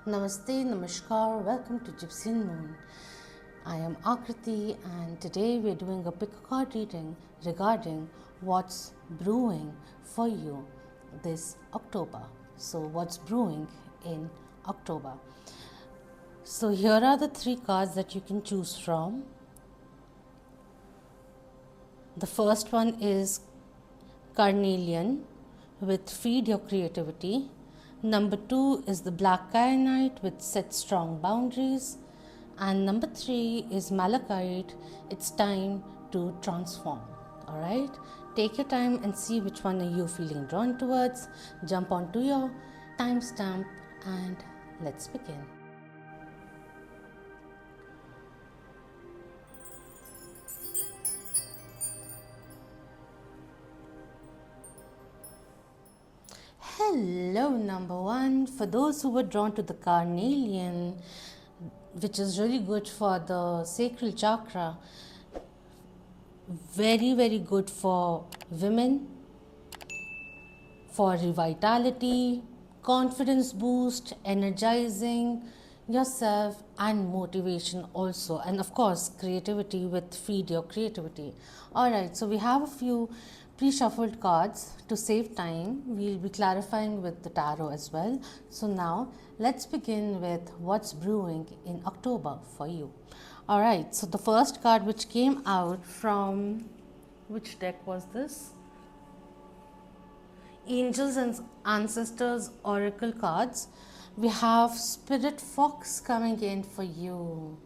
Namaste, Namaskar, welcome to Gypsianmoon. I am Akriti and today we are doing a pick a card reading regarding what's brewing for you this October. So, what's brewing in October? So, here are the three cards that you can choose from. The first one is Carnelian with Feed Your Creativity. Number 2 is the Black Kyanite with Set Strong Boundaries. And number 3 is Malachite, It's Time to Transform. Alright, take your time and see which one are you feeling drawn towards. Jump onto your timestamp and let's begin. Hello, number one. For those who were drawn to the Carnelian, which is really good for the sacral chakra, very good for women, for revitality, confidence boost, energizing yourself, and motivation also, and of course creativity with Feed Your Creativity. All right, so we have a few pre-shuffled cards. To save time, we'll be clarifying with the tarot as well. So now let's begin with what's brewing in October for you. All right, so the first card which came out from, which deck was this? Angels and Ancestors Oracle cards. We have Spirit Fox coming in for you.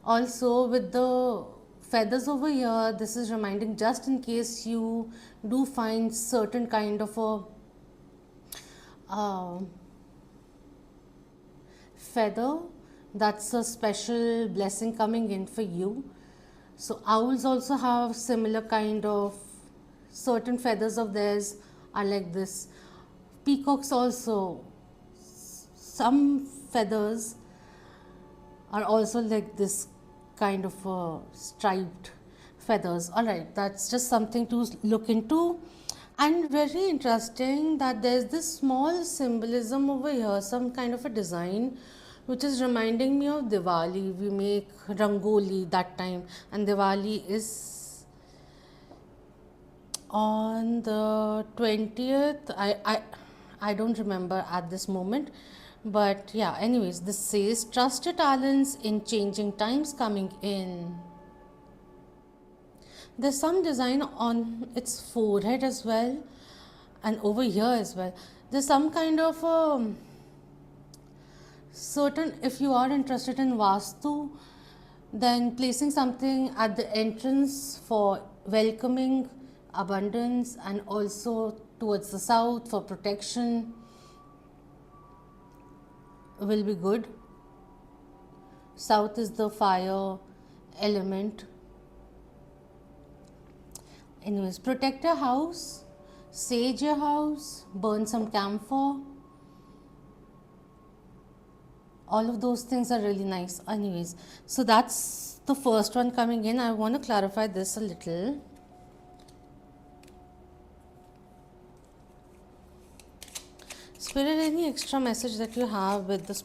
Also with the feathers over here, this is reminding, just in case you do find certain kind of a feather, that's a special blessing coming in for you. So owls also have similar kind of, certain feathers of theirs are like this. Peacocks also, some feathers are also like this kind of striped feathers. All right, that's just something to look into. And very interesting that there's this small symbolism over here, some kind of a design which is reminding me of Diwali. We make rangoli that time, and Diwali is on the 20th. I don't remember at this moment, but yeah, anyways, this says trust your talents in changing times coming in. There's some design on its forehead as well, and over here as well. There's some kind of certain, if you are interested in Vastu, then placing something at the entrance for welcoming abundance, and also towards the south for protection will be good. South is the fire element. Anyways, protect your house, sage your house, burn some camphor. All of those things are really nice. Anyways, so that's the first one coming in. I want to clarify this a little. Spirit, any extra message that you have with the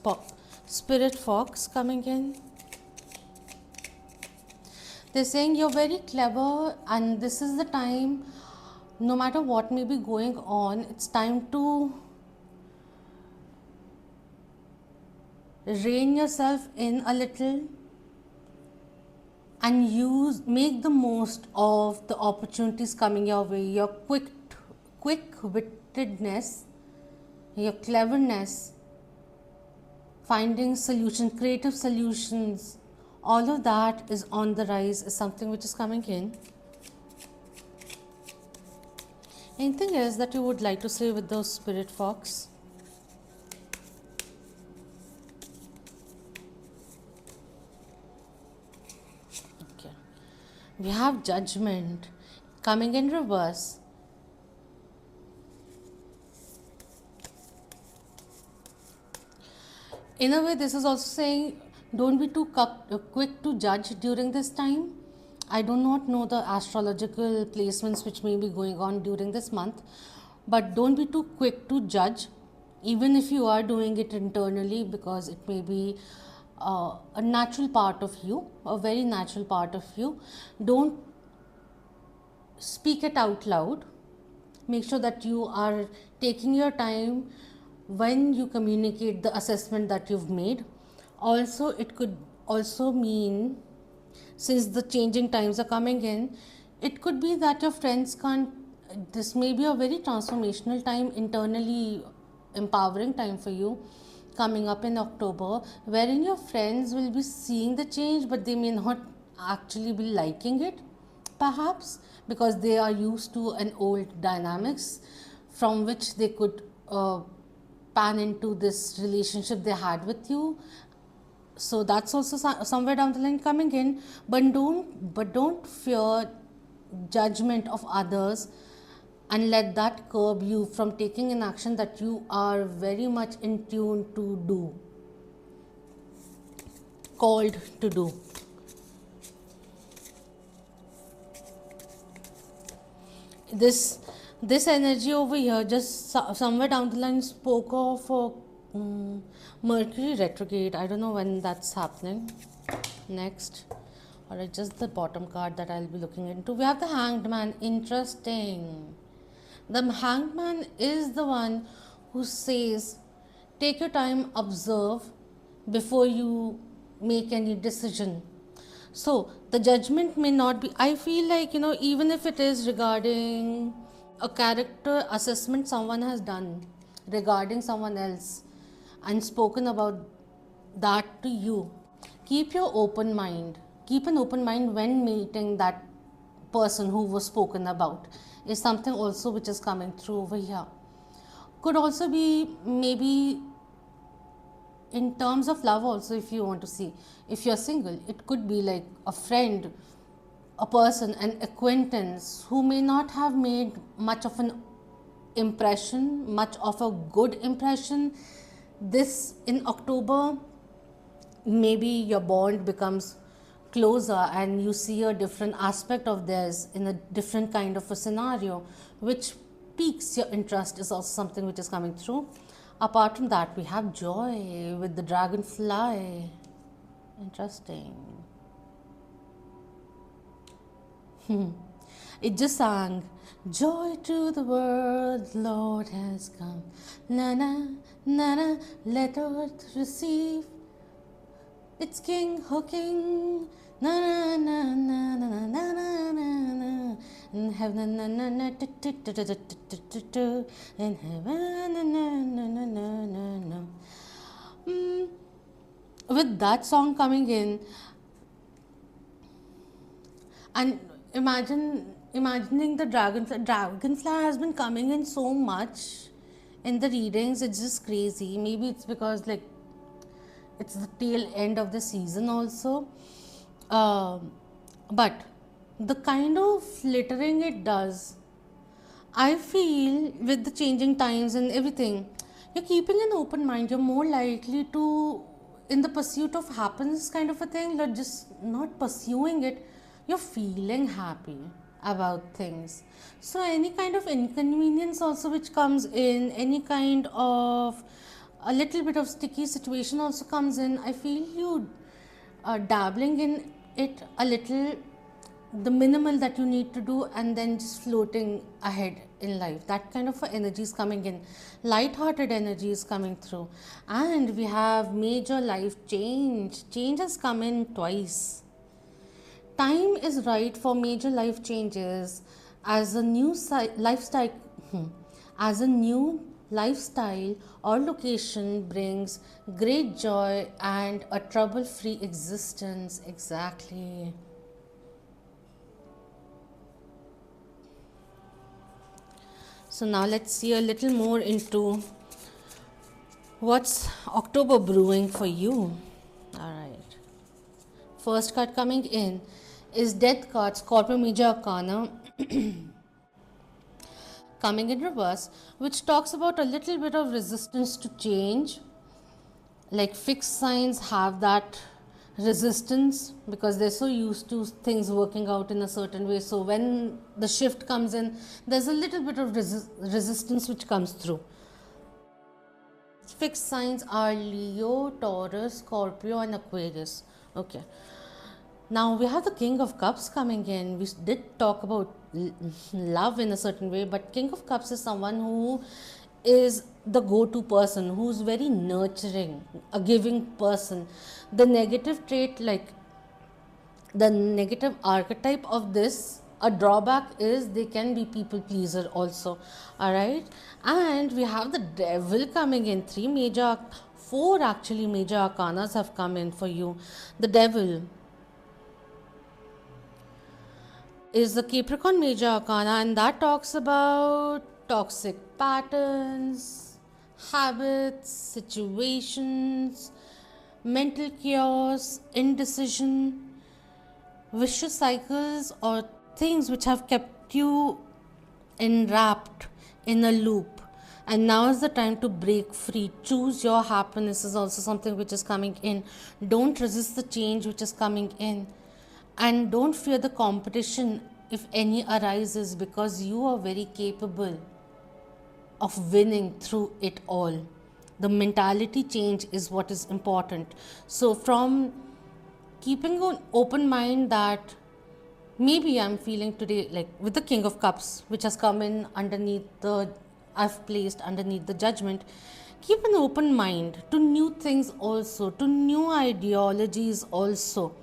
Spirit Fox coming in? They're saying you're very clever, and this is the time, no matter what may be going on, it's time to rein yourself in a little and make the most of the opportunities coming your way. Your quick-wittedness, your cleverness, finding solutions, creative solutions, all of that is on the rise, is something which is coming in. Anything else that you would like to say with those Spirit Fox? Okay. We have Judgment coming in reverse. In a way, this is also saying don't be too quick to judge during this time. I do not know the astrological placements which may be going on during this month, but don't be too quick to judge. even if you are doing it internally, because it may be a natural part of you, a very natural part of you. Don't speak it out loud. Make sure that you are taking your time when you communicate the assessment that you've made. Also, it could also mean, since the changing times are coming in, it could be that your friends can't. This may be a very transformational time, internally empowering time for you, coming up in October, wherein your friends will be seeing the change, but they may not actually be liking it, perhaps because they are used to an old dynamics from which they could pan into this relationship they had with you. So that's also somewhere down the line coming in. But don't fear judgment of others, and let that curb you from taking an action that you are very much in tune to do, called to do. This energy over here, just somewhere down the line, spoke of Mercury retrograde. I don't know when that's happening next. All right, just the bottom card that I'll be looking into. We have the Hanged Man. Interesting. The Hanged Man is the one who says, take your time, observe before you make any decision. So the judgment may not be, I feel like, even if it is regarding a character assessment someone has done regarding someone else and spoken about that to you, keep your open mind. Keep an open mind when meeting that person who was spoken about, is something also which is coming through over here. Could also be maybe in terms of love also, if you want to see. If you're single, it could be like a friend, a person, an acquaintance who may not have made much of an impression, much of a good impression. This in October, maybe your bond becomes closer and you see a different aspect of theirs in a different kind of a scenario, which piques your interest, is also something which is coming through. Apart from that, we have joy with the dragonfly. Interesting. It just sang, joy to the world, Lord has come. Na na na na, let earth receive its King, ho King. Na na na na na na na na na. In heaven, na na na, in heaven, na na na na na na. With that song coming in, and imagining the dragonfly has been coming in so much in the readings. It's just crazy. Maybe it's because like it's the tail end of the season also, but the kind of littering it does, I feel, with the changing times and everything, you're keeping an open mind. You're more likely to, in the pursuit of happiness kind of a thing, you're just not pursuing it, you're feeling happy about things. So any kind of inconvenience also which comes in, any kind of a little bit of sticky situation also comes in, I feel you dabbling in it a little, the minimal that you need to do, and then just floating ahead in life. That kind of energy is coming in. Light-hearted energy is coming through. And we have major life change. Change has come in twice. Time is right for major life changes, as a new lifestyle as a new lifestyle or location brings great joy and a trouble-free existence. Exactly. So now let's see a little more into what's October brewing for you. All right. First card coming in is Death card, Scorpio Major Arcana, coming in reverse, which talks about a little bit of resistance to change. Like fixed signs have that resistance because they're so used to things working out in a certain way. So when the shift comes in, there's a little bit of resistance which comes through. fixed signs are Leo, Taurus, Scorpio, and Aquarius. Okay. Now we have the King of Cups coming in. We did talk about love in a certain way, but King of Cups is someone who is the go to person, who's very nurturing, a giving person. The negative trait, like the negative archetype of this, a drawback is they can be people pleaser also. All right. And we have the devil coming in. Four actually major arcanas have come in for you. The devil is the Capricorn major arcana, and that talks about toxic patterns, habits, situations, mental chaos, indecision, vicious cycles, or things which have kept you enwrapped in a loop. And now is the time to break free. Choose your happiness is also something which is coming in. Don't resist the change which is coming in. And don't fear the competition if any arises, because you are very capable of winning through it all. The mentality change is what is important. So, from keeping an open mind that maybe I'm feeling today, like with the King of Cups, which has come in underneath I've placed underneath the judgment, keep an open mind to new things also, to new ideologies also.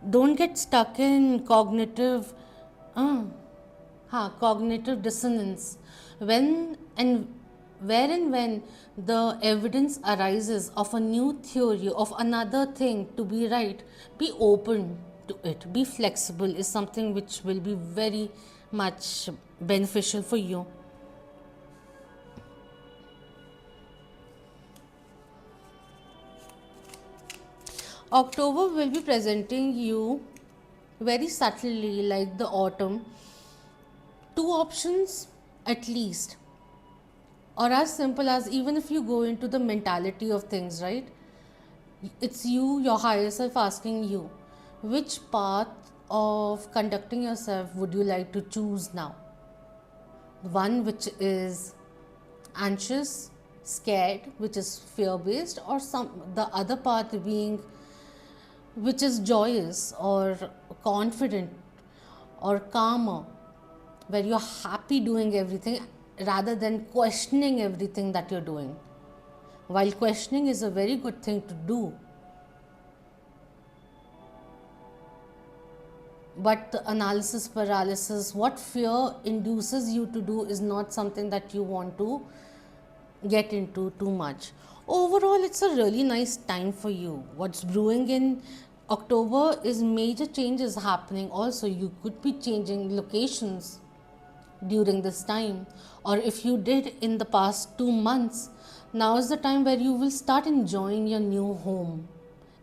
Don't get stuck in cognitive dissonance. When and where and when the evidence arises of a new theory, of another thing to be right, be open to it. Be flexible is something which will be very much beneficial for you. October will be presenting you very subtly, like the autumn, two options at least, or as simple as, even if you go into the mentality of things, right? It's you, your higher self, asking you which path of conducting yourself would you like to choose now. One which is anxious, scared, which is fear based, or the other path being which is joyous or confident or calmer, where you're happy doing everything rather than questioning everything that you're doing. While questioning is a very good thing to do, but the analysis paralysis, what fear induces you to do, is not something that you want to get into too much. Overall, it's a really nice time for you. What's brewing in October is major changes happening. Also, you could be changing locations during this time, or if you did in the past 2 months, now is the time where you will start enjoying your new home,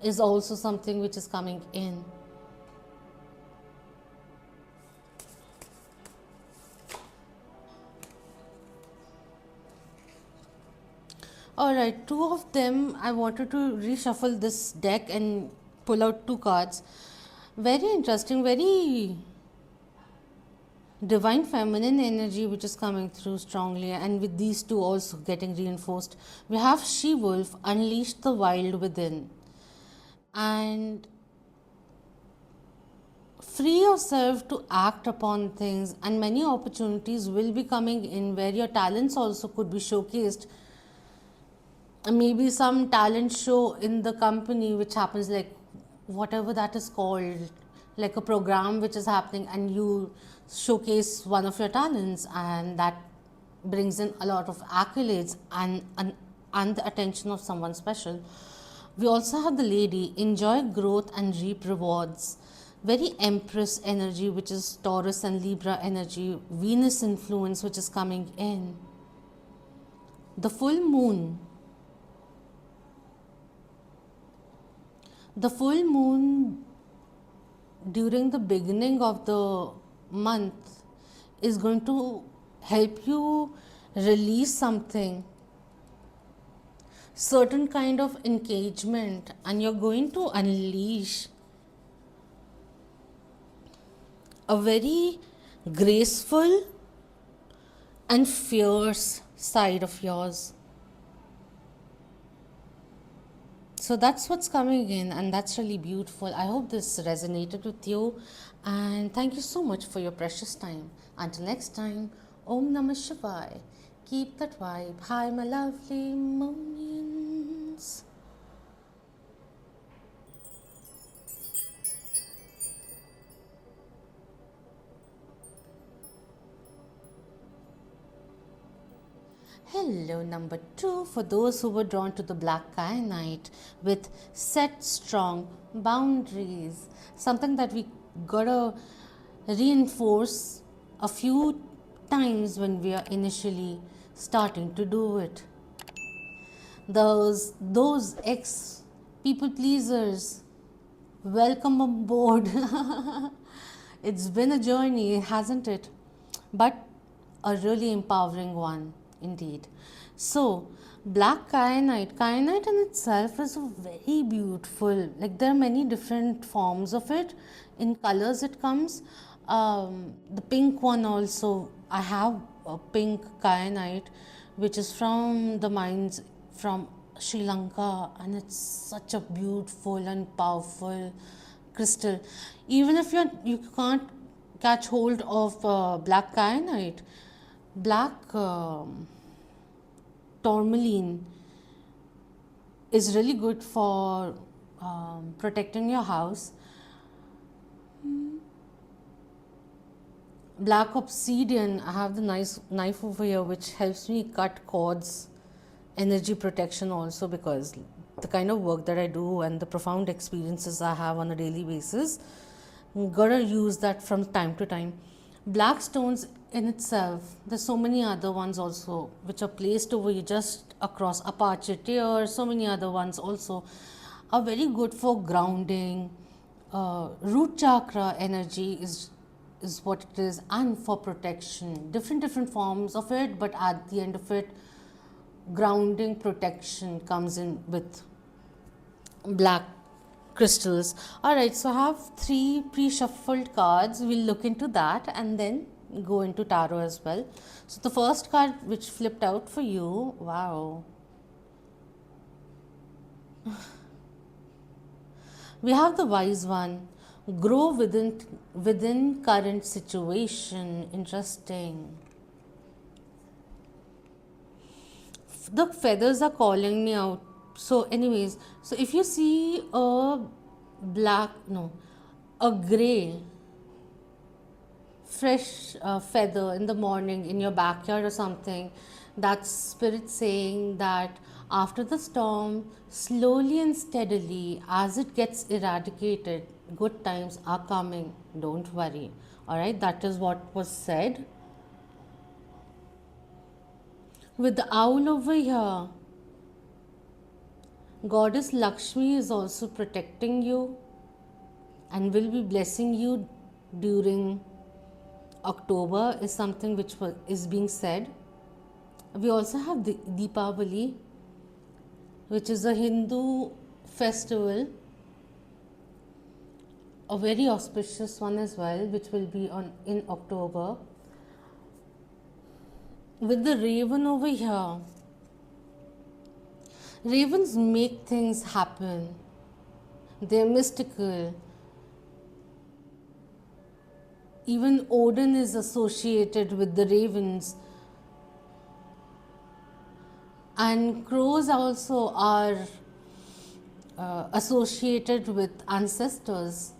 is also something which is coming in. Alright, two of them, I wanted to reshuffle this deck and pull out two cards. Very interesting, very divine feminine energy which is coming through strongly, and with these two also getting reinforced. We have She Wolf, unleash the wild within, and free yourself to act upon things, and many opportunities will be coming in where your talents also could be showcased. Maybe some talent show in the company which happens, like whatever that is called, like a program which is happening, and you showcase one of your talents, and that brings in a lot of accolades and the attention of someone special. We also have the lady, enjoy growth and reap rewards. Very Empress energy, which is Taurus and Libra energy. Venus influence which is coming in. The full moon. The full moon during the beginning of the month is going to help you release something, certain kind of engagement, and you're going to unleash a very graceful, and fierce side of yours. So that's what's coming in, and that's really beautiful. I hope this resonated with you, and thank you so much for your precious time. Until next time, Om Namah Shivaya. Keep that vibe. Hi, my lovely Moonians. Hello, number two, for those who were drawn to the black kyanite with set strong boundaries, something that we gotta reinforce a few times when we are initially starting to do it. Those ex people pleasers, welcome aboard. It's been a journey, hasn't it? But a really empowering one indeed. So, black kyanite. Kyanite in itself is a very beautiful, like there are many different forms of it. In colors, it comes. The pink one also, I have a pink kyanite, which is from the mines from Sri Lanka, and it's such a beautiful and powerful crystal. Even if you can't catch hold of black kyanite, black tourmaline is really good for protecting your house. Black obsidian, I have the nice knife over here which helps me cut cords, energy protection also, because the kind of work that I do and the profound experiences I have on a daily basis, gotta use that from time to time. Black stones in itself, there's so many other ones also which are placed over you just across Apache tear, so many other ones also are very good for grounding. Root chakra energy is what it is, and for protection, different forms of it, but at the end of it, grounding protection comes in with black crystals. All right, so I have three pre-shuffled cards. We'll look into that and then go into tarot as well. So the first card which flipped out for you, wow, we have the wise one. Grow within current situation. Interesting. The feathers are calling me out. So anyways, so if you see a black, no, a gray fresh feather in the morning in your backyard or something, that's spirit saying that after the storm, slowly and steadily, as it gets eradicated, good times are coming. Don't worry. All right, that is what was said. With the owl over here, Goddess Lakshmi is also protecting you and will be blessing you during October, is something which is being said. We also have the Deepavali, which is a Hindu festival, a very auspicious one as well, which will be on in October. With the raven over here, ravens make things happen. They're mystical. Even Odin is associated with the ravens. And crows also are associated with ancestors.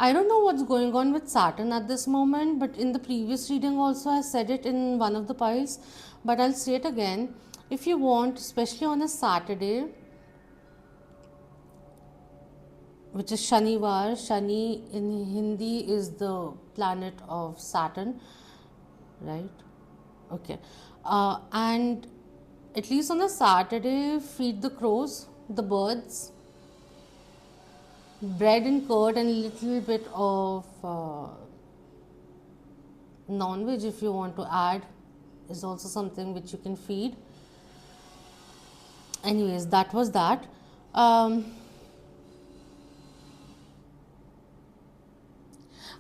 I don't know what's going on with Saturn at this moment, but in the previous reading also I said it in one of the piles, but I'll say it again. If you want, especially on a Saturday, which is Shanivar, Shani in Hindi is the planet of Saturn, right? Okay. And at least on a Saturday, feed the crows, the birds, bread and curd, and a little bit of non-veg if you want to add is also something which you can feed. Anyways, that was that.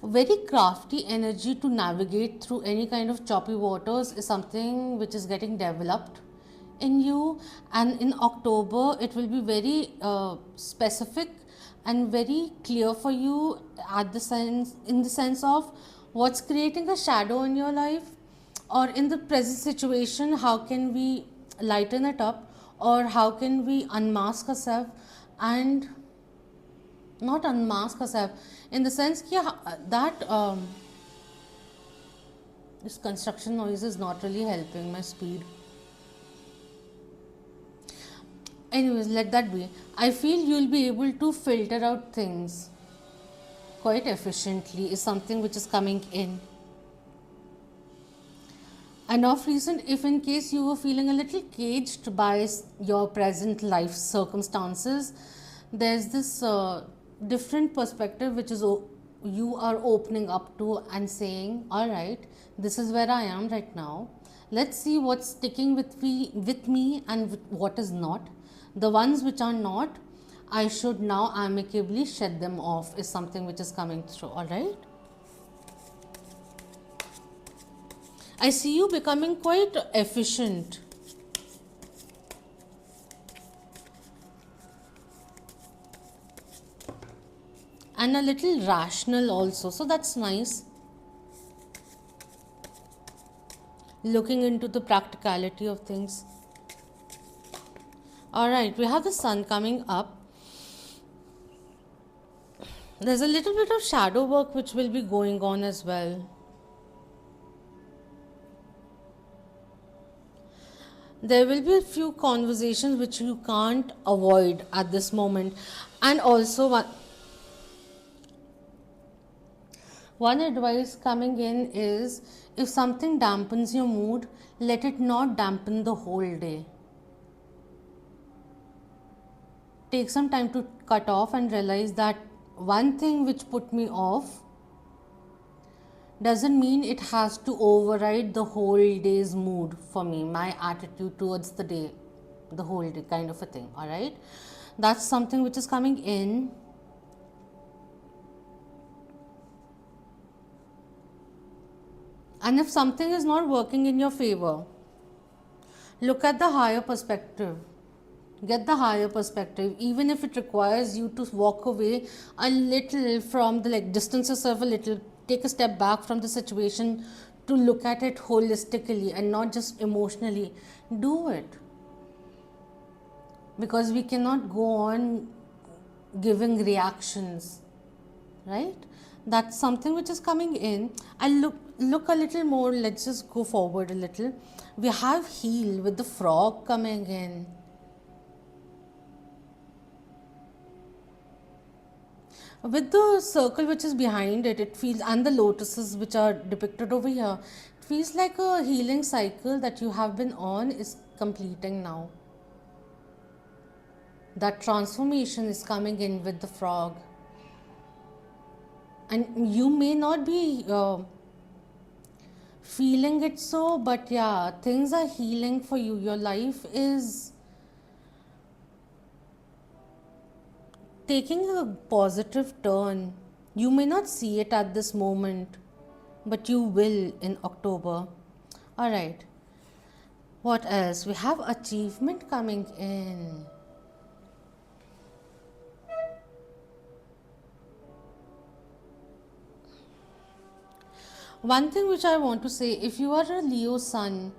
Very crafty energy to navigate through any kind of choppy waters is something which is getting developed in you, and in October it will be very specific and very clear for you at the sense in the sense of what's creating a shadow in your life, or in the present situation how can we lighten it up, or how can we unmask ourselves, and not unmask ourselves in the sense that this construction noise is not really helping my speed. Anyways, let that be. I feel you'll be able to filter out things quite efficiently is something which is coming in. And of recent, if in case you were feeling a little caged by your present life circumstances, there's this different perspective which is you are opening up to and saying, all right, this is where I am right now. Let's see what's sticking with me and what is not. The ones which are not, I should now amicably shed them off is something which is coming through, all right? I see you becoming quite efficient. And a little rational also, so that's nice. Looking into the practicality of things. Alright, we have the sun coming up. There's a little bit of shadow work which will be going on as well. There will be a few conversations which you can't avoid at this moment. And also one advice coming in is, if something dampens your mood, let it not dampen the whole day. Take some time to cut off and realize that one thing which put me off doesn't mean it has to override the whole day's mood for me, my attitude towards the day, the whole day kind of a thing, all right? That's something which is coming in. And if something is not working in your favor, look at the higher perspective. Get the higher perspective, even if it requires you to walk away a little from the, like, distance yourself a little, take a step back from the situation to look at it holistically and not just emotionally. Do it. Because we cannot go on giving reactions, right? That's something which is coming in. And look a little more, let's just go forward a little. We have heal with the frog coming in. With the circle which is behind it, it feels, and the lotuses which are depicted over here, it feels like a healing cycle that you have been on is completing now. That transformation is coming in with the frog. And you may not be feeling it so, but yeah, things are healing for you. Your life is taking a positive turn. You may not see it at this moment, but you will in October. All right. What else? We have achievement coming in. One thing which I want to say, if you are a Leo sun,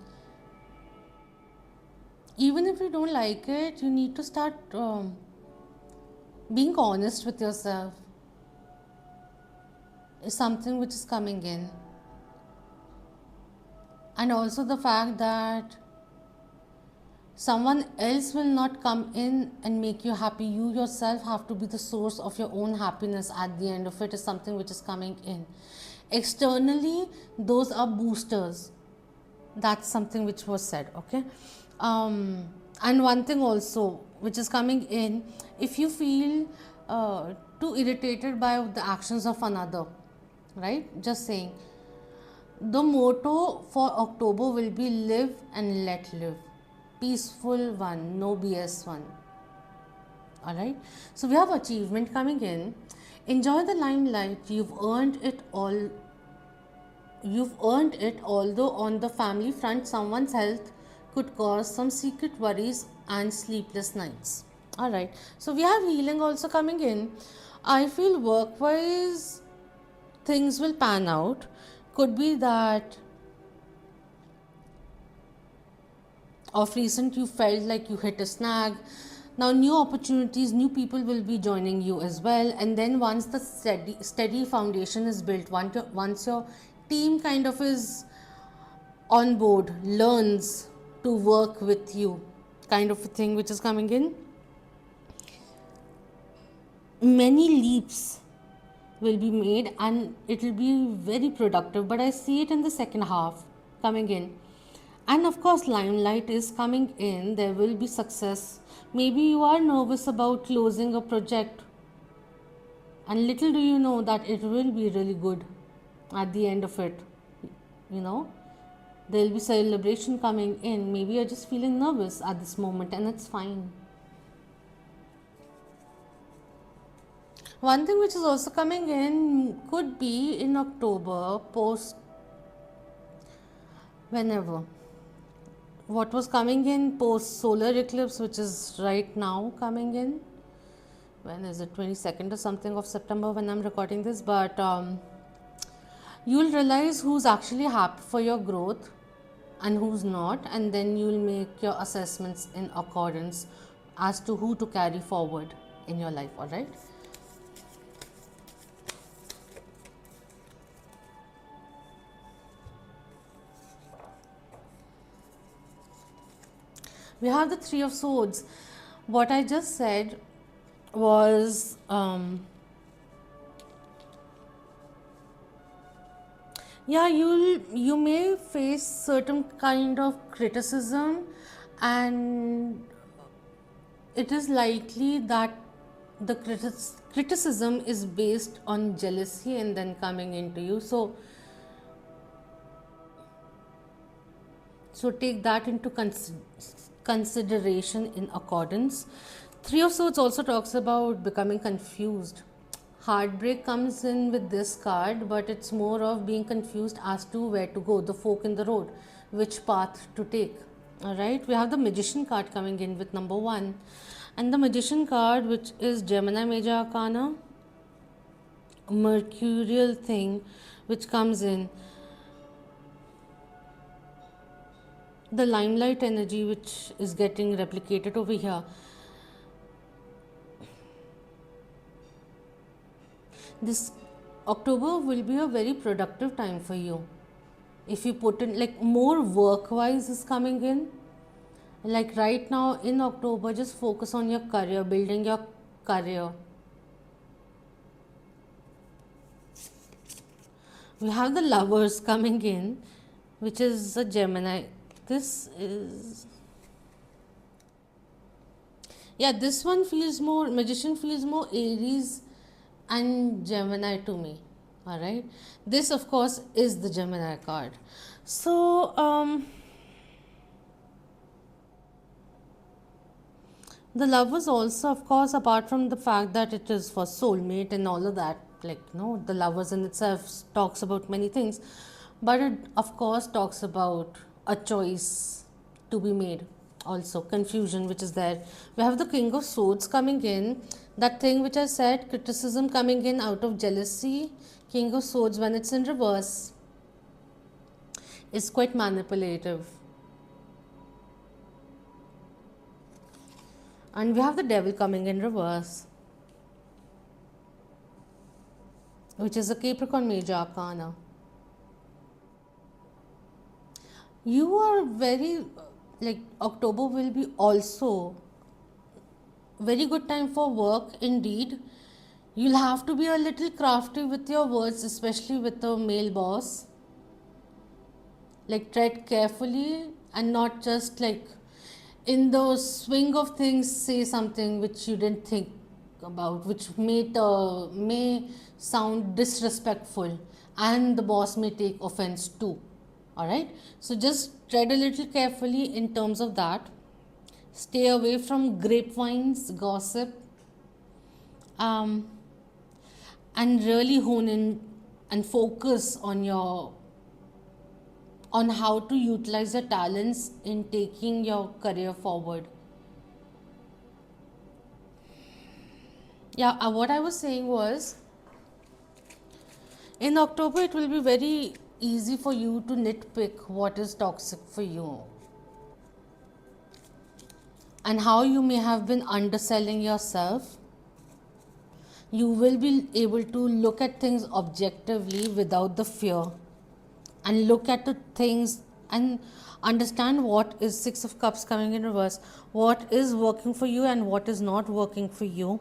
even if you don't like it, you need to start being honest with yourself. Is something which is coming in. And also the fact that someone else will not come in and make you happy. You yourself have to be the source of your own happiness at the end of it is something which is coming in. Externally, those are boosters. That's something which was said, okay? And one thing also which is coming in, if you feel too irritated by the actions of another, right? Just saying, the motto for October will be live and let live. Peaceful one, no BS one. Alright, so we have achievement coming in. Enjoy the limelight. You've earned it, although on the family front, someone's health could cause some secret worries and sleepless nights. All right, so we have healing also coming in. I feel work wise, things will pan out. Could be that of recent you felt like you hit a snag. Now new opportunities, new people will be joining you as well, and then once the steady foundation is built, once your team kind of is on board, learns to work with you, kind of a thing which is coming in, many leaps will be made and it will be very productive. But I see it in the second half coming in. And of course, limelight is coming in, there will be success. Maybe you are nervous about closing a project, and little do you know that it will be really good at the end of it. You know, there will be celebration coming in. Maybe you're just feeling nervous at this moment, and it's fine. One thing which is also coming in could be in October, post whenever. What was coming in post solar eclipse, which is right now coming in. When is it? 22nd or something of September when I'm recording this. But you'll realize who's actually happy for your growth and who's not, and then you'll make your assessments in accordance as to who to carry forward in your life. All right. We have the Three of Swords. What I just said was yeah, you may face certain kind of criticism, and it is likely that the criticism is based on jealousy and then coming into you. So take that into consideration in accordance. Three of Swords also talks about becoming confused. Heartbreak comes in with this card, but it's more of being confused as to where to go, the fork in the road, which path to take. All right, we have the Magician card coming in with number 1, and the Magician card, which is Gemini Major Arcana, mercurial thing, which comes in. The limelight energy which is getting replicated over here. This October will be a very productive time for you. If you put in, like, more work wise is coming in. Like right now in October, just focus on your career, building your career. We have the Lovers coming in, which is a Gemini. This is, yeah, this one feels more, Magician feels more Aries and Gemini to me. All right, this of course is the Gemini card. So the Lovers also, of course, apart from the fact that it is for soulmate and all of that, like, the Lovers in itself talks about many things, but it of course talks about a choice to be made. Also confusion which is there. We have the King of Swords coming in, that thing which I said, criticism coming in out of jealousy. King of Swords, when it's in reverse, is quite manipulative. And we have the Devil coming in reverse, which is a Capricorn Major Arcana. You are very, like, October will be also very good time for work indeed. You'll have to be a little crafty with your words, especially with the male boss. Like, tread carefully and not just like in the swing of things say something which you didn't think about, which may sound disrespectful, and the boss may take offense too. All right, so just tread a little carefully in terms of that. Stay away from grapevines, gossip, and really hone in and focus on how to utilize your talents in taking your career forward. Yeah, what I was saying was, in October it will be very easy for you to nitpick what is toxic for you and how you may have been underselling yourself. You will be able to look at things objectively without the fear, and look at the things and understand what is Six of Cups coming in reverse, what is working for you and what is not working for you.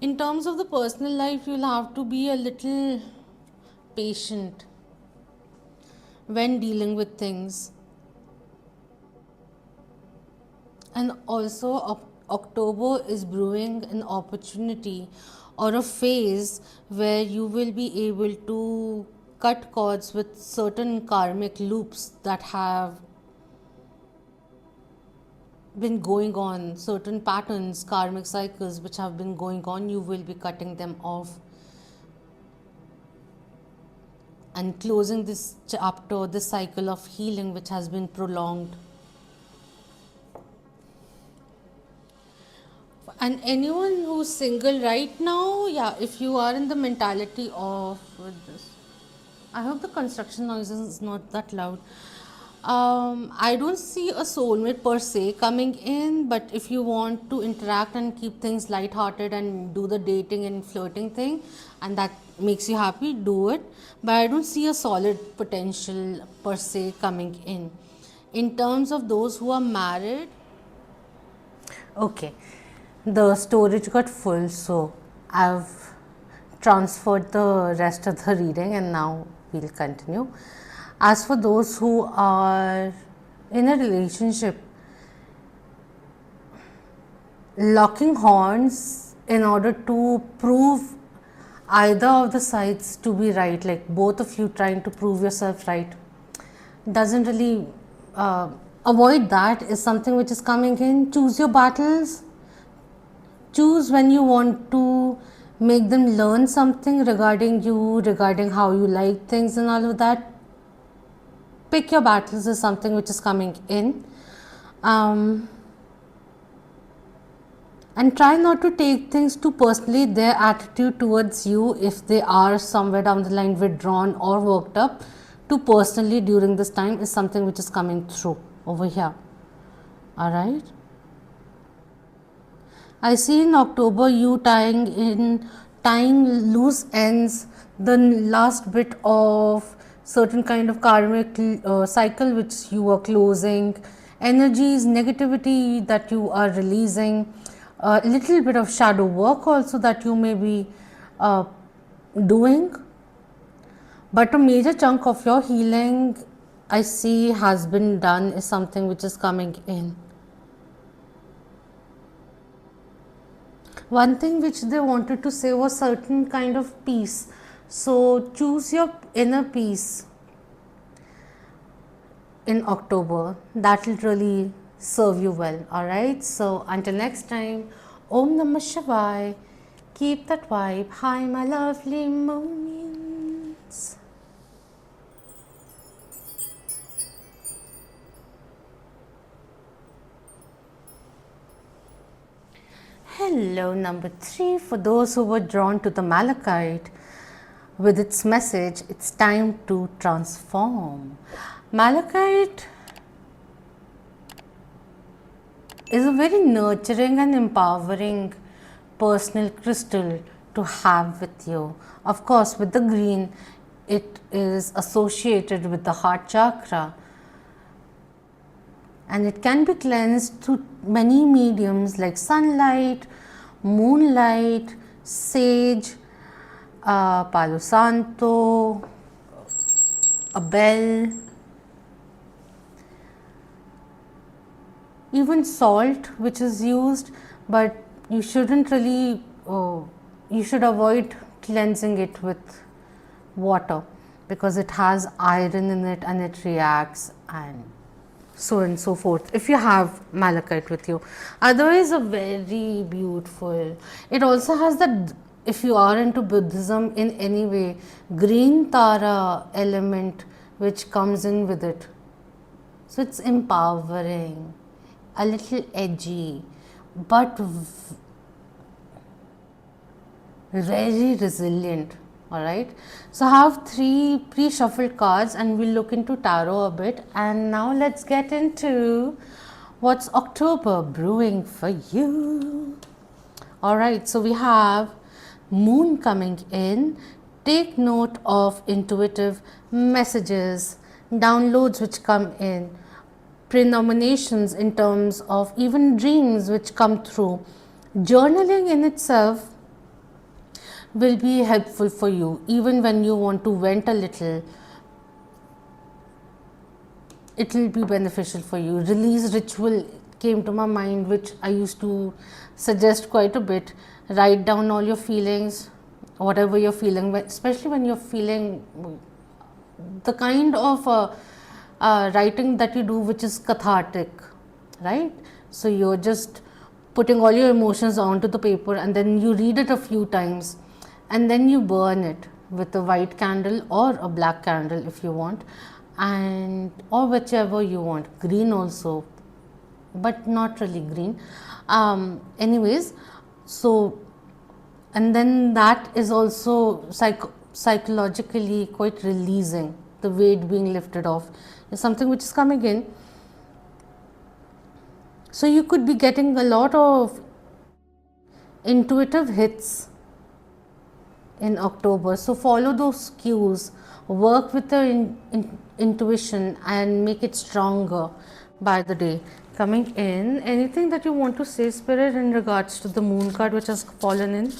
In terms of the personal life, you'll have to be a little patient when dealing with things. And also, October is brewing an opportunity or a phase where you will be able to cut cords with certain karmic loops that have been going on, certain patterns, karmic cycles which have been going on. You will be cutting them off and closing this chapter, this cycle of healing which has been prolonged. And anyone who's single right now, yeah, if you are in the mentality of with this, I hope the construction noise is not that loud. I don't see a soulmate per se coming in, but if you want to interact and keep things light-hearted and do the dating and flirting thing, and that makes you happy, do it. But I don't see a solid potential per se coming in. In terms of those who are married, okay, the storage got full, so I've transferred the rest of the reading and now we'll continue. As for those who are in a relationship, locking horns in order to prove either of the sides to be right, like both of you trying to prove yourself right, doesn't really avoid that, is something which is coming in. Choose your battles. Choose when you want to make them learn something regarding you, regarding how you like things and all of that. Pick your battles is something which is coming in. And try not to take things too personally. Their attitude towards you, if they are somewhere down the line withdrawn or worked up too personally during this time, is something which is coming through over here. Alright. I see in October you tying loose ends, the last bit of certain kind of karmic cycle which you are closing, energies, negativity that you are releasing, a little bit of shadow work also that you may be doing. But a major chunk of your healing I see has been done, is something which is coming in. One thing which they wanted to say was certain kind of peace. So choose your inner peace in October. That will really serve you well. Alright. So until next time, Om Namah Shivaya. Keep that vibe. Hi my lovely moonians. Hello, number 3. For those who were drawn to the Malachite with its message, it's time to transform. Malachite is a very nurturing and empowering personal crystal to have with you. Of course, with the green, it is associated with the heart chakra. And it can be cleansed through many mediums like sunlight, moonlight, sage, Palo Santo, a bell, even salt which is used, but you shouldn't really, you should avoid cleansing it with water because it has iron in it and it reacts and so and so forth, if you have malachite with you. Otherwise, a very beautiful. It also has that, if you are into Buddhism in any way, green Tara element which comes in with it. So it's empowering, a little edgy, but very resilient. All right, so I have 3 pre-shuffled cards and we'll look into tarot a bit. And now let's get into what's October brewing for you. All right, so we have moon coming in. Take note of intuitive messages, downloads which come in, premonitions in terms of even dreams which come through. Journaling in itself will be helpful for you, even when you want to vent a little. It will be beneficial for you. Release ritual came to my mind, which I used to suggest quite a bit. Write down all your feelings, whatever you're feeling, especially when you're feeling the kind of writing that you do which is cathartic, right? So you're just putting all your emotions onto the paper and then you read it a few times and then you burn it with a white candle or a black candle if you want, and or whichever you want, green also, but not really green. Anyways, so, and then that is also psychologically quite releasing. The weight being lifted off is something which is coming in. So you could be getting a lot of intuitive hits in October. So follow those cues, work with the intuition and make it stronger by the day. Coming in, anything that you want to say, Spirit, in regards to the moon card which has fallen in?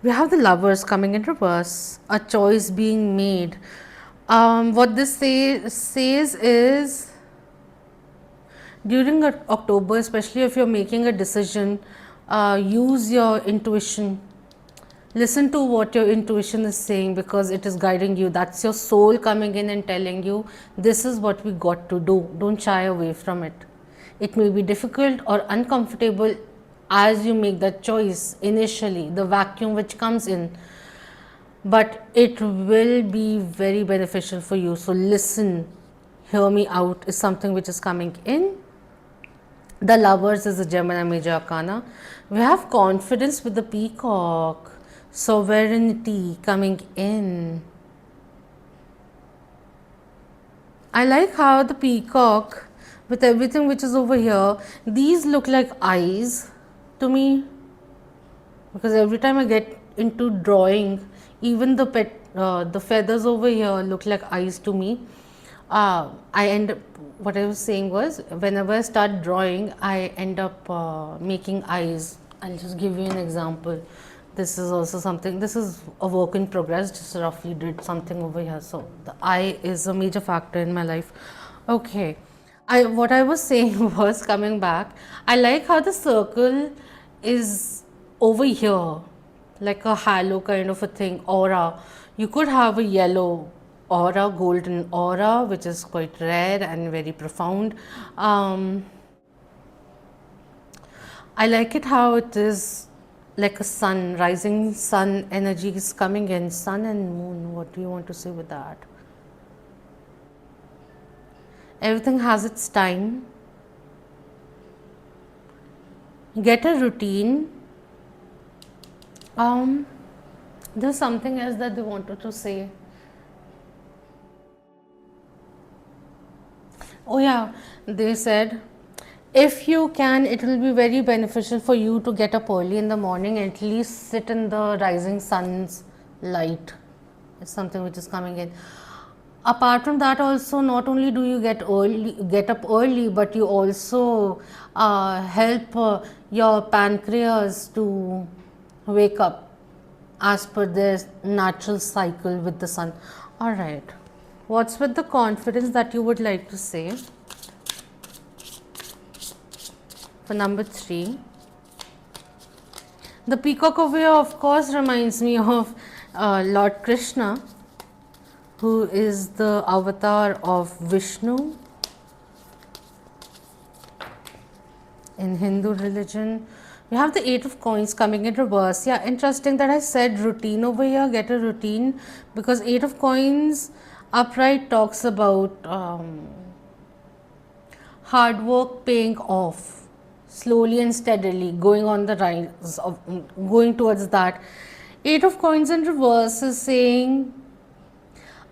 We have the Lovers coming in reverse, a choice being made. What this says is, during October, especially if you're making a decision, use your intuition. Listen to what your intuition is saying, because it is guiding you. That's your soul coming in and telling you, this is what we got to do. Don't shy away from it. It may be difficult or uncomfortable as you make that choice initially, the vacuum which comes in, but it will be very beneficial for you. So listen, hear me out is something which is coming in. The Lovers is a Gemini major arcana. We have confidence with the peacock, sovereignty coming in. I like how the peacock, with everything which is over here, these look like eyes to me, because every time I get into drawing, even the feathers over here look like eyes to me. What I was saying was, whenever I start drawing, I end up making eyes. I'll just give you an example. This is also something, this is a work in progress, just roughly did something over here. So the eye is a major factor in my life. Okay, what I was saying was, coming back, I like how the circle is over here, like a halo kind of a thing, aura. You could have a yellow aura, golden aura, which is quite rare and very profound. I like it how it is like a sun, rising sun energy is coming in. Sun and moon, what do you want to say with that? Everything has its time. Get a routine. There's something else that they wanted to say. Oh yeah, they said, if you can, it will be very beneficial for you to get up early in the morning and at least sit in the rising sun's light. It's something which is coming in. Apart from that, also, not only do you get up early, but you also help your pancreas to wake up as per their natural cycle with the sun. All right, what's with the confidence that you would like to say for number 3? The peacock over here, of course, reminds me of Lord Krishna, who is the avatar of Vishnu in Hindu religion. We have the 8 of coins coming in reverse. Yeah, interesting that I said routine over here. Get a routine, because 8 of coins upright talks about hard work paying off slowly and steadily, going on the rise of going towards that. 8 of coins in reverse is saying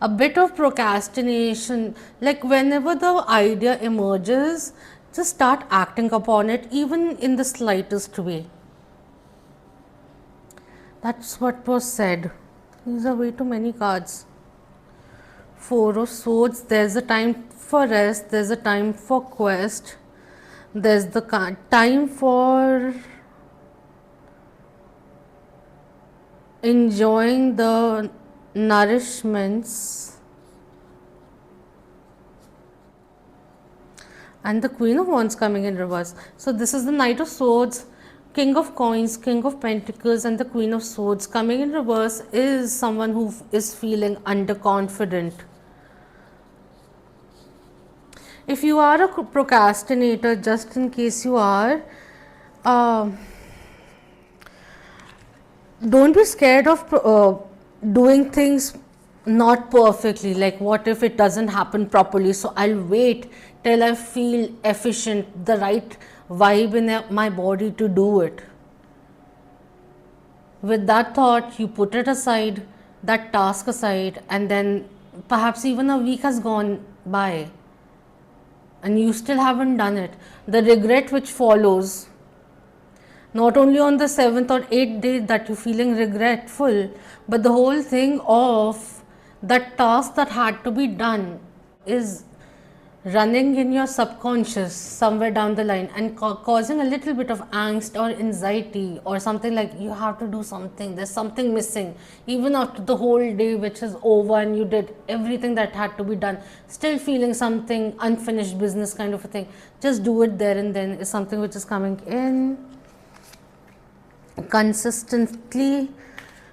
a bit of procrastination, like whenever the idea emerges, just start acting upon it, even in the slightest way. That's what was said. These are way too many cards. 4 of swords, there's a time for rest, there's a time for quest, there's the time for enjoying the nourishments, and the Queen of Wands coming in reverse. So this is the Knight of Swords, King of Coins, King of Pentacles, and the Queen of Swords coming in reverse is someone who is feeling underconfident. If you are a procrastinator, just in case you are, don't be scared of doing things not perfectly. Like, what if it doesn't happen properly? So I'll wait till I feel efficient, the right vibe in my body to do it. With that thought, you put it aside, that task aside, and then perhaps even a week has gone by and you still haven't done it. The regret which follows, not only on the 7th or 8th day that you're feeling regretful, but the whole thing of that task that had to be done is running in your subconscious somewhere down the line and causing a little bit of angst or anxiety, or something like you have to do something, there's something missing, even after the whole day which is over and you did everything that had to be done, still feeling something unfinished business kind of a thing. Just do it there and then is something which is coming in. Consistently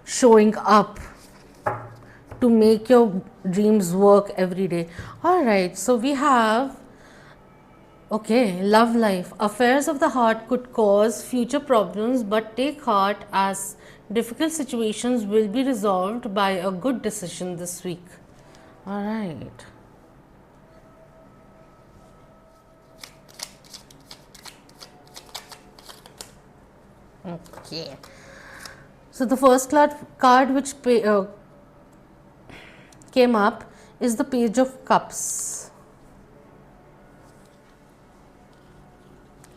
showing up to make your dreams work every day. All right, so we have, okay, love life. Affairs of the heart could cause future problems, but take heart, as difficult situations will be resolved by a good decision this week. All right. Okay. So the first card which came up is the Page of Cups.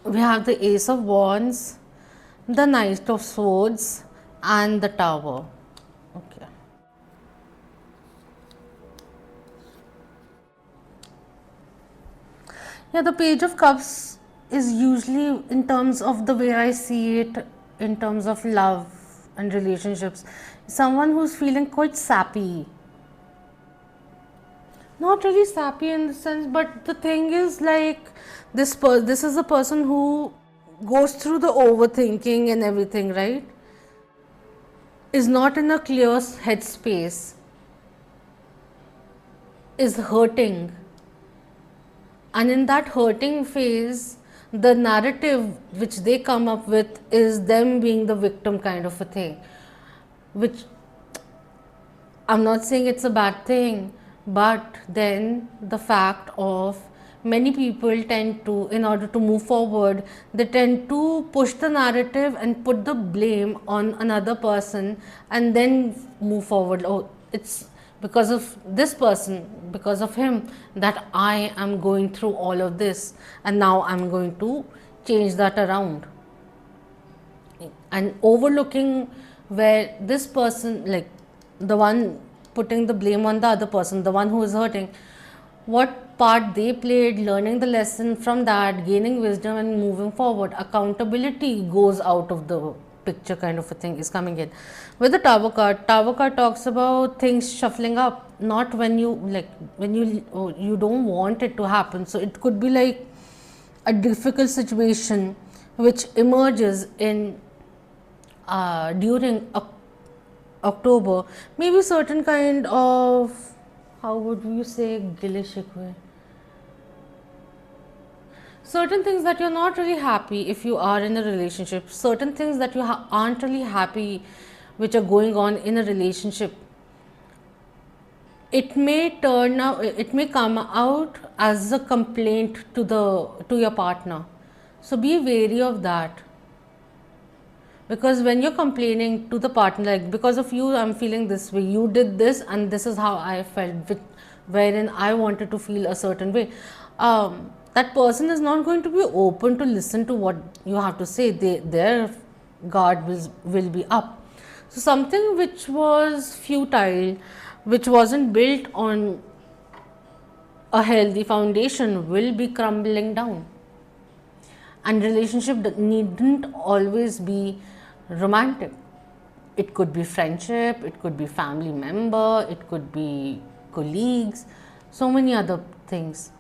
We have the Ace of Wands, the Knight of Swords, and the Tower. Okay. Yeah, the Page of Cups is usually, in terms of the way I see it, in terms of love and relationships, someone who's feeling quite sappy. Not really sappy in the sense, but the thing is, like, this is a person who goes through the overthinking and everything, right? Is not in a clear headspace, is hurting, and in that hurting phase, the narrative which they come up with is them being the victim kind of a thing, which I'm not saying it's a bad thing, but then the fact of many people tend to, in order to move forward, they tend to push the narrative and put the blame on another person and then move forward. Oh, it's because of this person, because of him, that I am going through all of this, and now I'm going to change that around. And overlooking where this person, like the one putting the blame on the other person, the one who is hurting, what part they played, learning the lesson from that, gaining wisdom and moving forward. Accountability goes out of the picture kind of a thing is coming in. With the Tower card talks about things shuffling up, not when you you don't want it to happen. So it could be like a difficult situation which emerges in during October, maybe certain kind of, how would you say, gilishikwe? Certain things that you're not really happy if you are in a relationship, certain things that you aren't really happy which are going on in a relationship, it may turn out, it may come out as a complaint to your partner. So be wary of that, because when you're complaining to the partner, like, because of you I'm feeling this way, you did this and this is how I felt, wherein I wanted to feel a certain way, that person is not going to be open to listen to what you have to say. Their guard will be up. So something which was futile, which wasn't built on a healthy foundation, will be crumbling down. And relationship needn't always be romantic. It could be friendship, it could be family member, it could be colleagues, so many other things.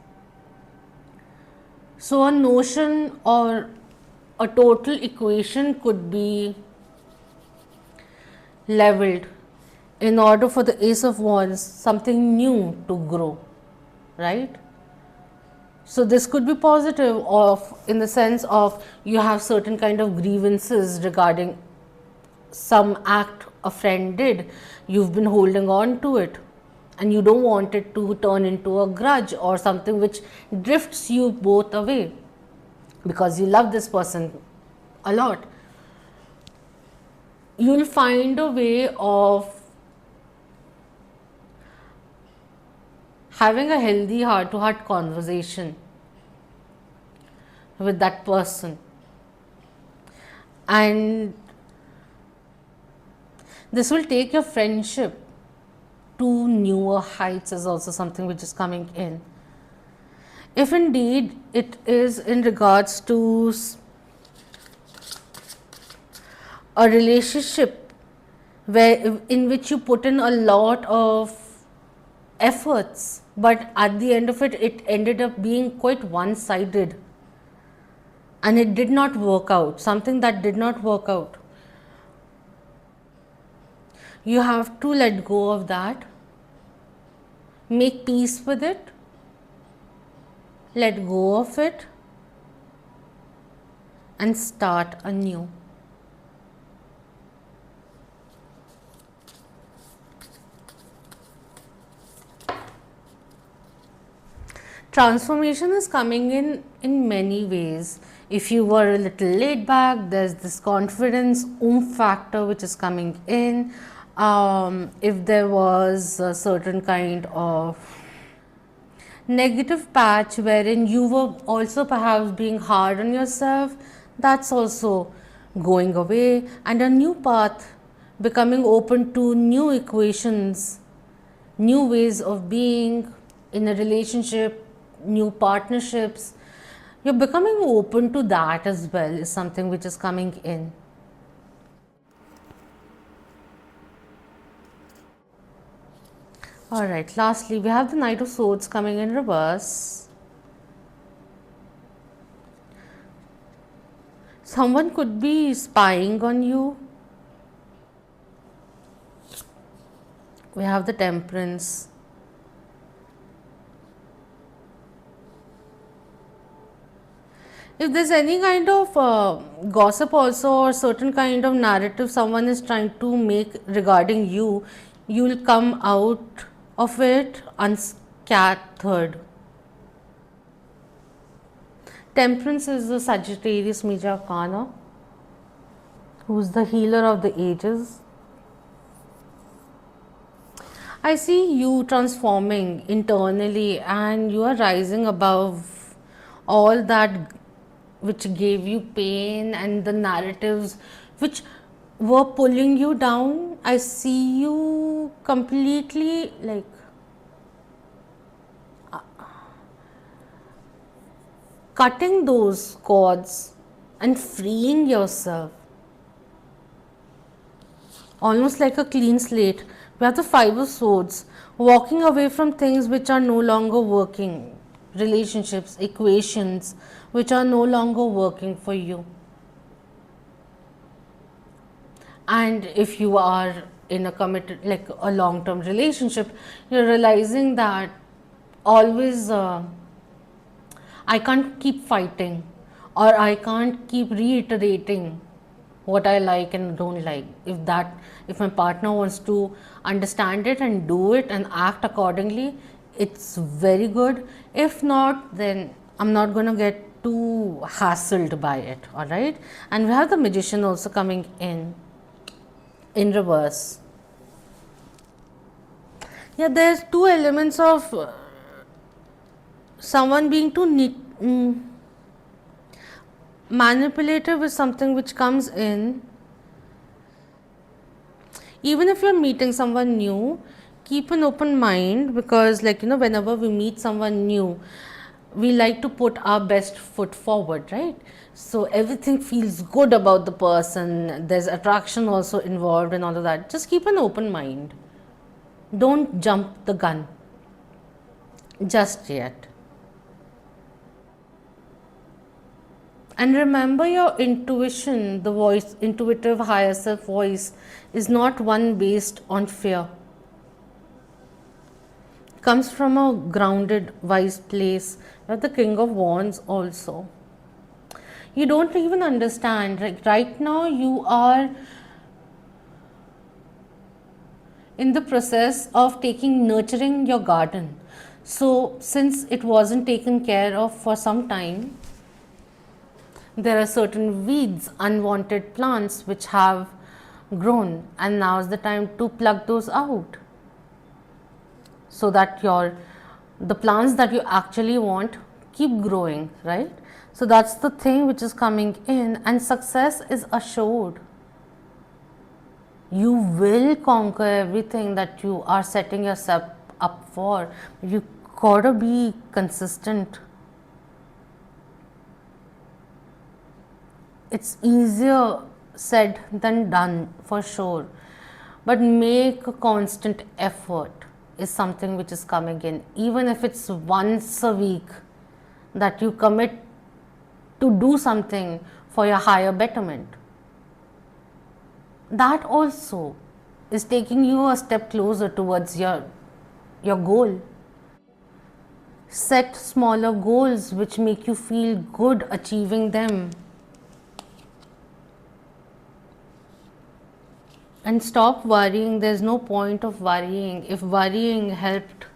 So a notion or a total equation could be leveled in order for the Ace of Wands, something new to grow, right? So this could be positive, of in the sense of you have certain kind of grievances regarding some act a friend did, you've been holding on to it and you don't want it to turn into a grudge or something which drifts you both away, because you love this person a lot. You'll find a way of having a healthy heart to heart conversation with that person, and this will take your friendship to newer heights, is also something which is coming in. If indeed it is in regards to a relationship where in which you put in a lot of efforts, but at the end of it, it ended up being quite one-sided and it did not work out, something that did not work out, you have to let go of that, make peace with it, let go of it, and start anew. Transformation is coming in many ways. If you were a little laid back, there's this confidence, oomph factor which is coming in. If there was a certain kind of negative patch wherein you were also perhaps being hard on yourself, that's also going away, and a new path becoming open to new equations, new ways of being in a relationship, new partnerships. You're becoming open to that as well, is something which is coming in. Alright, lastly we have the Knight of Swords coming in reverse. Someone could be spying on you. We have the Temperance. If there's any kind of gossip also, or certain kind of narrative someone is trying to make regarding you, you'll come out of it unscathed. Temperance is the Sagittarius Major Arcana, who's the healer of the ages. I see you transforming internally and you are rising above all that which gave you pain and the narratives which were pulling you down. I see you completely like cutting those cords and freeing yourself, almost like a clean slate. We have the Five of Swords, walking away from things which are no longer working, relationships, equations which are no longer working for you. And if you are in a committed, like a long term relationship, you're realizing that always I can't keep fighting, or I can't keep reiterating what I like and don't like. If my partner wants to understand it and do it and act accordingly, it's very good. If not, then I'm not going to get too hassled by it. All right. And we have the Magician also coming in reverse. Yeah, there's two elements of someone being too manipulative is something which comes in. Even if you're meeting someone new, keep an open mind, because whenever we meet someone new, we like to put our best foot forward, right? So everything feels good about the person, there's attraction also involved and all of that. Just keep an open mind, don't jump the gun just yet. And remember, your intuition, the voice, intuitive higher self voice, is not one based on fear. It comes from a grounded, wise place. You're the King of Wands also. You don't even understand. Right now, you are in the process of nurturing your garden. So, since it wasn't taken care of for some time, there are certain weeds, unwanted plants which have grown, and now is the time to pluck those out, so that the plants that you actually want keep growing, right? So that's the thing which is coming in, and success is assured. You will conquer everything that you are setting yourself up for. You gotta be consistent. It's easier said than done, for sure, but make a constant effort is something which is coming in. Even if it's once a week that you commit to do something for your higher betterment, that also is taking you a step closer towards your goal. Set smaller goals which make you feel good achieving them. And stop worrying. There's no point of worrying. If worrying helped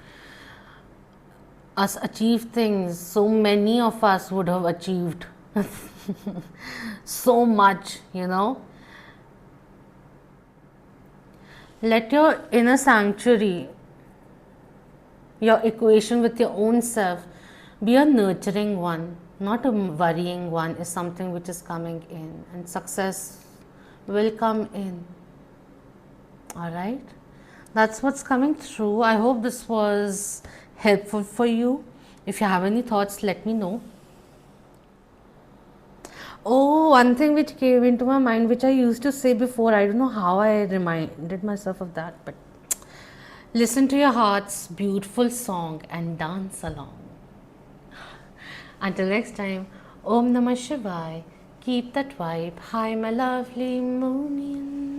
us achieve things, so many of us would have achieved so much, Let your inner sanctuary, your equation with your own self, be a nurturing one, not a worrying one, is something which is coming in, and success will come in. All right, that's what's coming through. I hope this was helpful for you. If you have any thoughts, let me know. Oh, one thing which came into my mind, which I used to say before, I don't know how I reminded myself of that, but listen to your heart's beautiful song and dance along. Until next time, Om Namah Shivaya. Keep that vibe high, my lovely Moonian.